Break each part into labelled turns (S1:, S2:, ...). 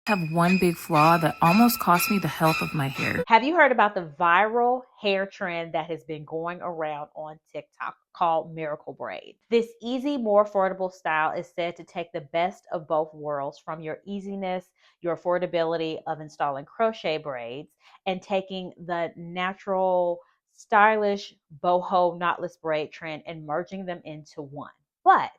S1: Have one big flaw that almost cost me the health of my hair.
S2: Have you heard about the viral hair trend that has been going around on TikTok called miracle braid? This easy, more affordable style is said to take the best of both worlds from your easiness, your affordability of installing crochet braids, and taking the natural, stylish boho knotless braid trend and merging them into one. But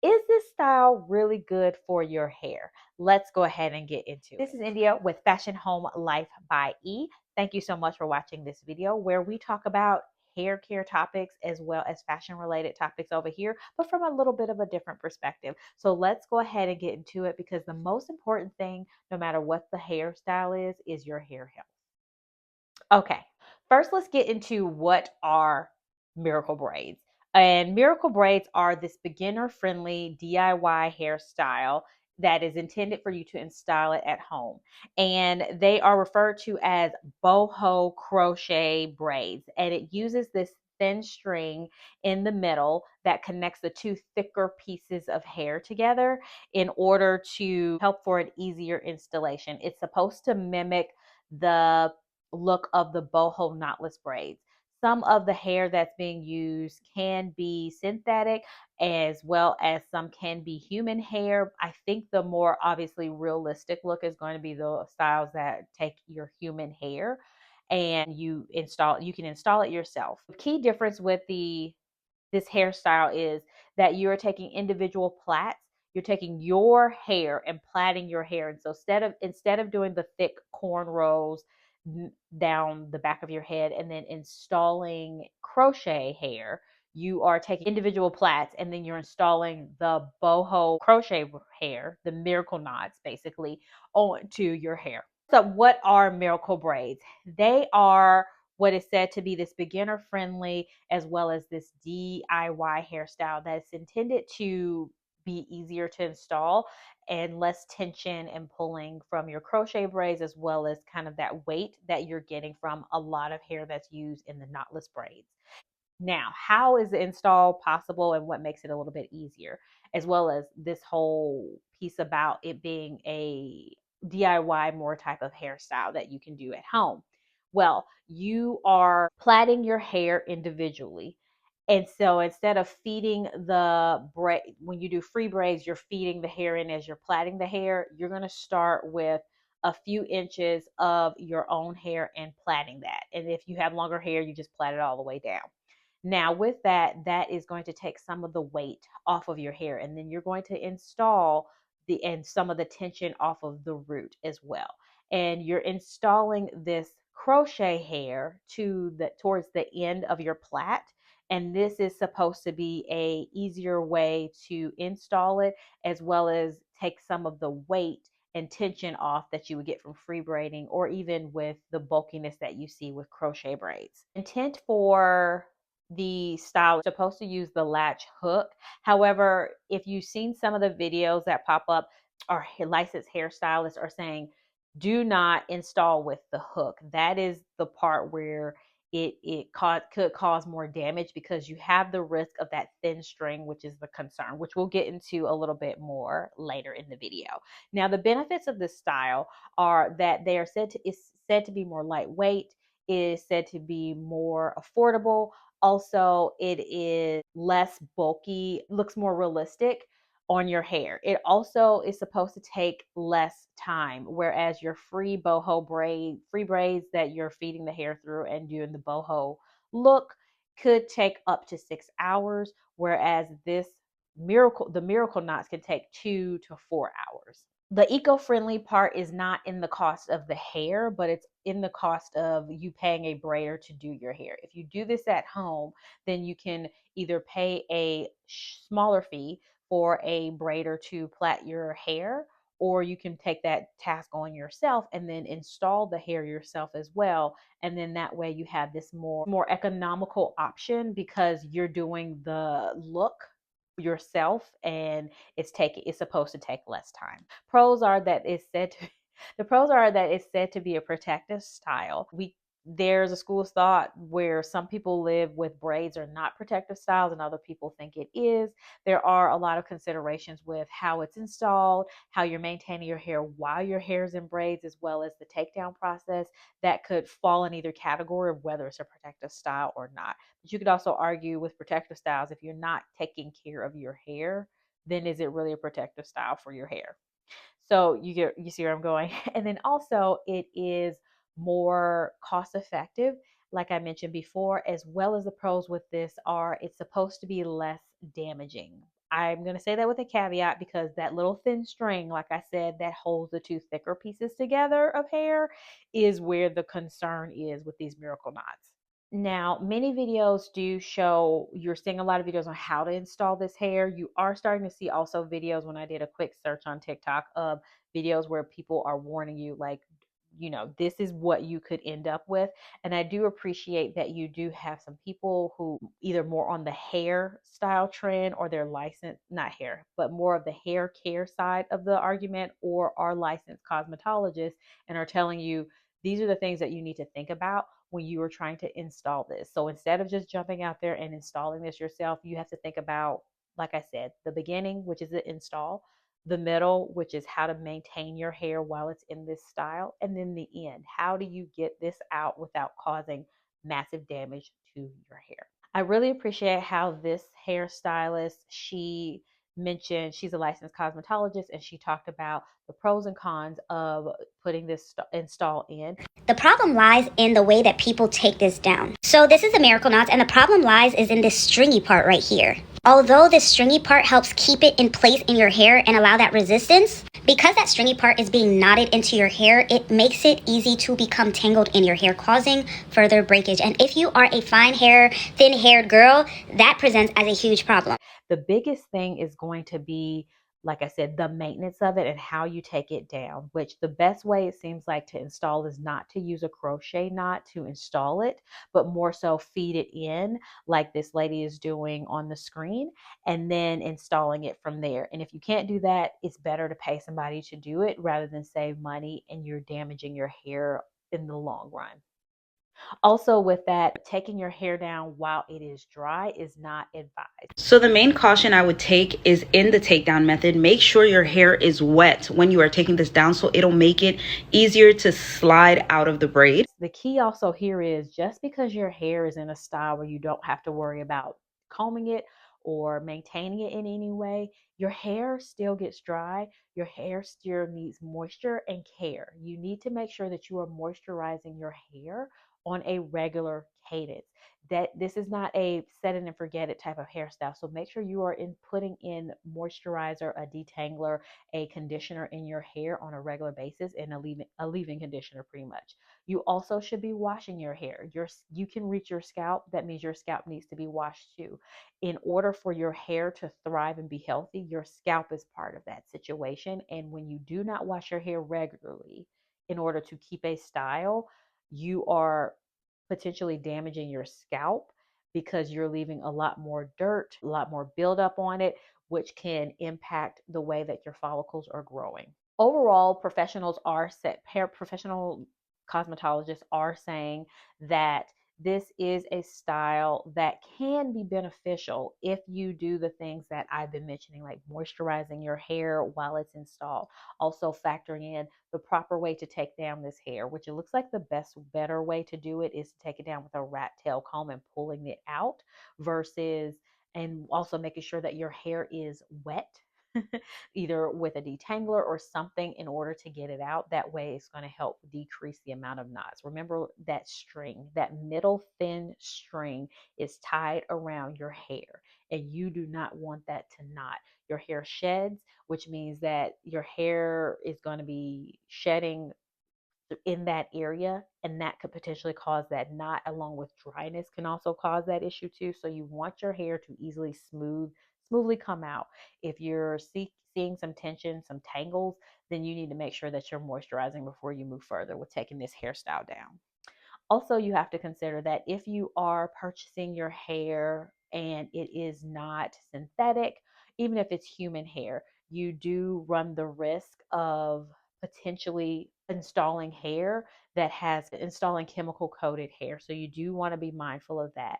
S2: is this style really good for your hair? Let's go ahead and get into it. This is India with Fashion Home Life by E. Thank you so much for watching this video where we talk about hair care topics as well as fashion related topics over here, but from a little bit of a different perspective. So let's go ahead and get into it because the most important thing, no matter what the hairstyle is your hair health. Okay, first let's get into what are miracle braids. And miracle braids are this beginner friendly DIY hairstyle that is intended for you to install it at home. And they are referred to as boho crochet braids. And it uses this thin string in the middle that connects the two thicker pieces of hair together in order to help for an easier installation. It's supposed to mimic the look of the boho knotless braids. Some of the hair that's being used can be synthetic as well as some can be human hair. I think the more obviously realistic look is going to be the styles that take your human hair and you can install it yourself. The key difference with this hairstyle is that you're taking individual plaits. You're taking your hair and plaiting your hair. And so instead of doing the thick cornrows down the back of your head and then installing crochet hair, you are taking individual plaits and then you're installing the boho crochet hair, the miracle knots basically, onto your hair. So what are miracle braids? They are what is said to be this beginner friendly as well as this DIY hairstyle that's intended to be easier to install and less tension and pulling from your crochet braids, as well as kind of that weight that you're getting from a lot of hair that's used in the knotless braids. Now, how is the install possible and what makes it a little bit easier, as well as this whole piece about it being a DIY more type of hairstyle that you can do at home? Well, you are plaiting your hair individually. And so instead of feeding the braid, when you do free braids, you're feeding the hair in as you're plaiting the hair. You're going to start with a few inches of your own hair and plaiting that. And if you have longer hair, you just plait it all the way down. Now, with that, that is going to take some of the weight off of your hair, and then you're going to install some of the tension off of the root as well. And you're installing this crochet hair towards the end of your plait, and this is supposed to be a easier way to install it as well as take some of the weight and tension off that you would get from free braiding or even with the bulkiness that you see with crochet braids. Intent for the style is supposed to use the latch hook. However, if you've seen some of the videos that pop up, or licensed hairstylists are saying, do not install with the hook. That is the part where could cause more damage because you have the risk of that thin string, which is the concern, which we'll get into a little bit more later in the video. Now, the benefits of this style are that they are said to be more lightweight, is said to be more affordable. Also, it is less bulky, looks more realistic on your hair. It also is supposed to take less time, whereas your free braids that you're feeding the hair through and doing the boho look could take up to 6 hours, whereas the miracle knots can take 2 to 4 hours. The eco-friendly part is not in the cost of the hair, but it's in the cost of you paying a braider to do your hair. If you do this at home, then you can either pay a smaller fee for a braider to plait your hair, or you can take that task on yourself and then install the hair yourself as well. And then that way you have this more economical option because you're doing the look yourself and it's supposed to take less time. Pros are that it's said to the pros are that it's said to be a protective style. We there's a school of thought where some people live with braids are not protective styles and other people think it is. There are a lot of considerations with how it's installed, how you're maintaining your hair while your hair is in braids, as well as the takedown process that could fall in either category of whether it's a protective style or not. But you could also argue with protective styles, if you're not taking care of your hair, then is it really a protective style for your hair? So you see where I'm going. And then also it is more cost effective, like I mentioned before, as well as the pros with this are it's supposed to be less damaging. I'm going to say that with a caveat because that little thin string, like I said, that holds the two thicker pieces together of hair is where the concern is with these miracle knots. Now, many videos do show, you're seeing a lot of videos on how to install this hair. You are starting to see also videos when I did a quick search on TikTok of videos where people are warning you, like, this is what you could end up with. And I do appreciate that you do have some people who either more on the hair style trend or they're licensed, not hair, but more of the hair care side of the argument or are licensed cosmetologists and are telling you these are the things that you need to think about when you are trying to install this. So instead of just jumping out there and installing this yourself, you have to think about, like I said, the beginning, which is the install, the middle, which is how to maintain your hair while it's in this style, and then the end. How do you get this out without causing massive damage to your hair? I really appreciate how this hairstylist, she mentioned she's a licensed cosmetologist and she talked about the pros and cons of putting this install in.
S3: The problem lies in the way that people take this down. So this is the miracle knots, and the problem lies is in this stringy part right here. Although this stringy part helps keep it in place in your hair and allow that resistance, because that stringy part is being knotted into your hair, it makes it easy to become tangled in your hair, causing further breakage. And if you are a fine hair, thin-haired girl, that presents as a huge problem.
S2: The biggest thing is going to be, like I said, the maintenance of it and how you take it down, which the best way it seems like to install is not to use a crochet knot to install it, but more so feed it in like this lady is doing on the screen and then installing it from there. And if you can't do that, it's better to pay somebody to do it rather than save money and you're damaging your hair in the long run. Also, with that, taking your hair down while it is dry is not advised.
S4: So the main caution I would take is in the takedown method, make sure your hair is wet when you are taking this down so it'll make it easier to slide out of the braid.
S2: The key also here is just because your hair is in a style where you don't have to worry about combing it or maintaining it in any way, your hair still gets dry. Your hair still needs moisture and care. You need to make sure that you are moisturizing your hair on a regular cadence. That this is not a set it and forget it type of hairstyle. So make sure you are putting in moisturizer, a detangler, a conditioner in your hair on a regular basis, and a leave-in conditioner pretty much. You also should be washing your hair. You can reach your scalp. That means your scalp needs to be washed too. In order for your hair to thrive and be healthy, your scalp is part of that situation. And when you do not wash your hair regularly in order to keep a style, you are potentially damaging your scalp because you're leaving a lot more dirt, a lot more buildup on it, which can impact the way that your follicles are growing. Overall, professional cosmetologists are saying that this is a style that can be beneficial if you do the things that I've been mentioning, like moisturizing your hair while it's installed. Also factoring in the proper way to take down this hair, which it looks like the better way to do it is to take it down with a rat tail comb and pulling it out versus, and also making sure that your hair is wet either with a detangler or something in order to get it out. That way it's going to help decrease the amount of knots. Remember that string, that middle thin string is tied around your hair and you do not want that to knot. Your hair sheds, which means that your hair is going to be shedding in that area, and that could potentially cause that knot, along with dryness can also cause that issue too. So you want your hair to easily smoothly come out. If you're seeing some tension, some tangles, then you need to make sure that you're moisturizing before you move further with taking this hairstyle down. Also, you have to consider that if you are purchasing your hair and it is not synthetic, even if it's human hair, you do run the risk of potentially installing hair that has installing chemical coated hair. So you do want to be mindful of that.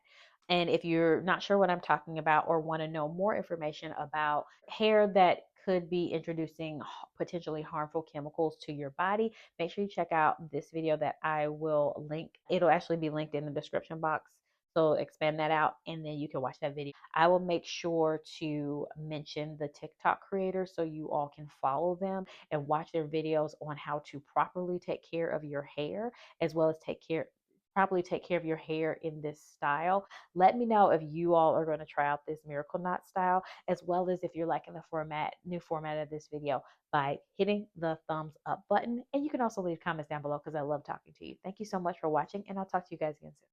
S2: And if you're not sure what I'm talking about or want to know more information about hair that could be introducing potentially harmful chemicals to your body, make sure you check out this video that I will link. It'll actually be linked in the description box. So expand that out and then you can watch that video. I will make sure to mention the TikTok creators so you all can follow them and watch their videos on how to properly take care of your hair, as well as properly take care of your hair in this style. Let me know if you all are going to try out this miracle knot style, as well as if you're liking the new format of this video by hitting the thumbs up button. And you can also leave comments down below because I love talking to you. Thank you so much for watching, and I'll talk to you guys again soon.